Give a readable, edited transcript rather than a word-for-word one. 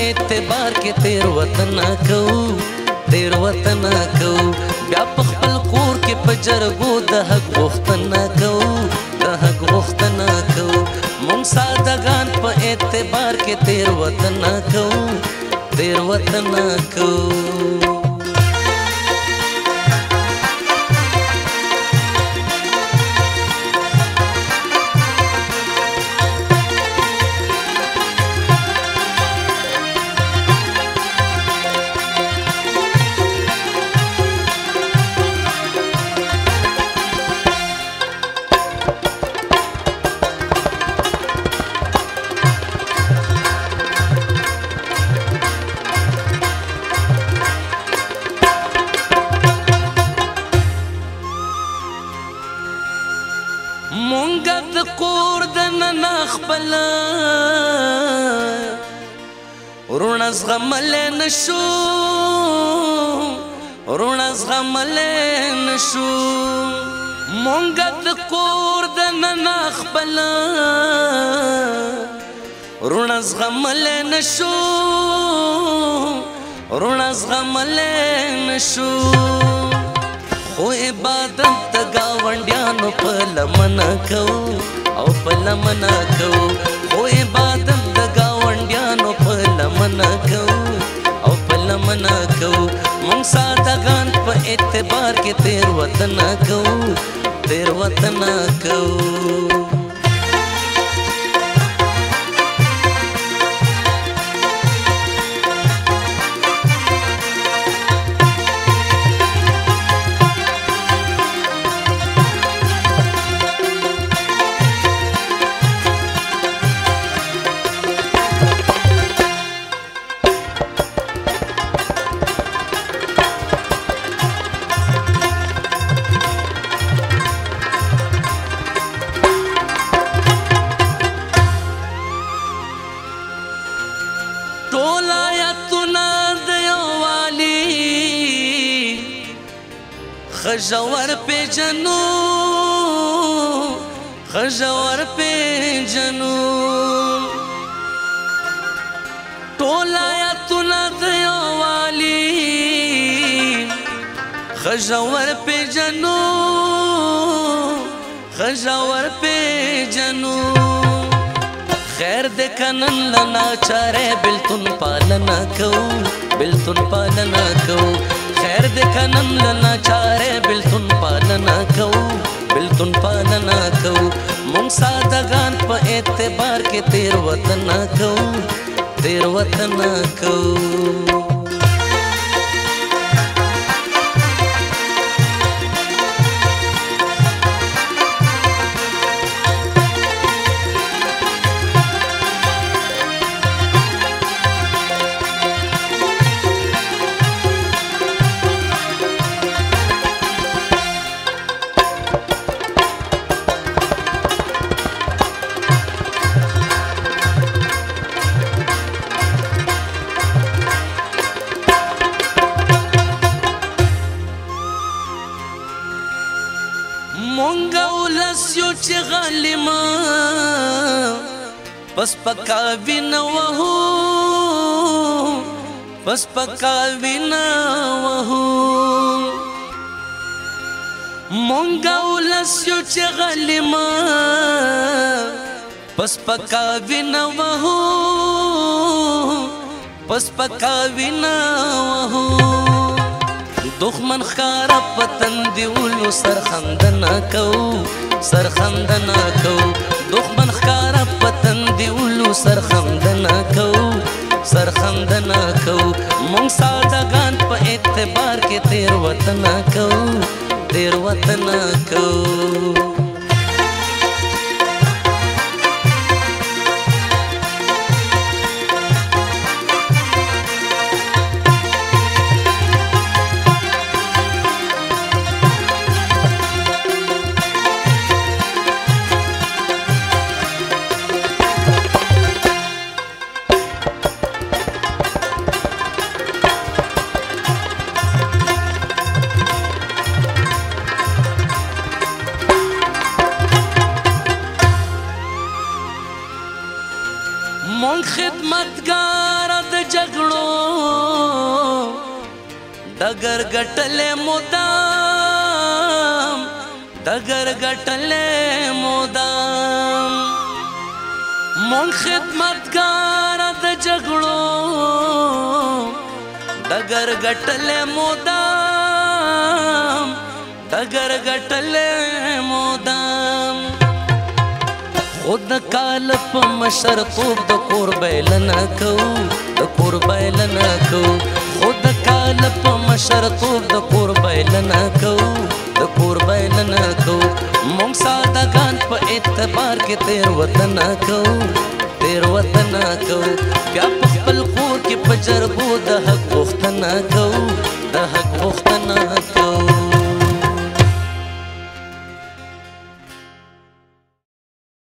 اعتبار کې تیر وطن کو تیر وطن کو بیا په خپل کور کې په جرګو د حق غوښتنه کو د حق غوښتنه کو مونږ سادهګان په اعتبار کې تیر وطن کو تیر وطن کو مونږه د کور دننه خپله وروڼه زغملی نشو وروڼه زغملی نشو مونږه د کور دننه خپله وروڼه زغملی نشو وروڼه زغملی نشو خو عبادت د ګاونډیانو په لمنه کوو او په لمنه کوو خو عبادت د ګاونډیانو په لمنه کوو او په لمنه کوو مونږ سادهګان په اعتبار کې تیر وطن کوو تیر وطن کوو ټول آیتونه د یووالي ښه ژور پېژنو ښه ژور پېژنو ټول آیتونه د یووالي ښه ژور پېژنو ښه ژور پېژنو خیر د کنن لنا چاره بلتون پالنا کو بلتون پالنا کو خیر د کنن لنا چاره بلتون پالنا کو بلتون پالنا کو مونږ سادهګان په اعتبار کې تیر وطن کو تیر وطن کو مونږه ولس یو چې غالما پس پکا وینه وهو پس پکا وینه وهو مونږه ولس یو چې غالما پس پکا وینه وهو پس پکا وینه وهو دښمن ښکاره پتن دیولو سرخندنه کو سرخندنه کو دښمن ښکاره پتن دیولو سرخندنه کو سرخندنه کو مونږ سادهګان په اعتبار کې تیر وطن کو تیر وطن کو دگر گټلې مودام دگر گټلې مودام مون خدمتګار د جګړو دگر گټلې مودام دگر گټلې مودام خود کال په مشر توب د کور بیل نه کو د کور بیل نه کو خود کال په مشر توب د کور بیل نه کو د کور بیل نه کو مونږ سادهګان په اعتبار کې تیر وطن کو تیر وطن کو بیا په خپل کور کې په جرګو د حق غوښتنه کو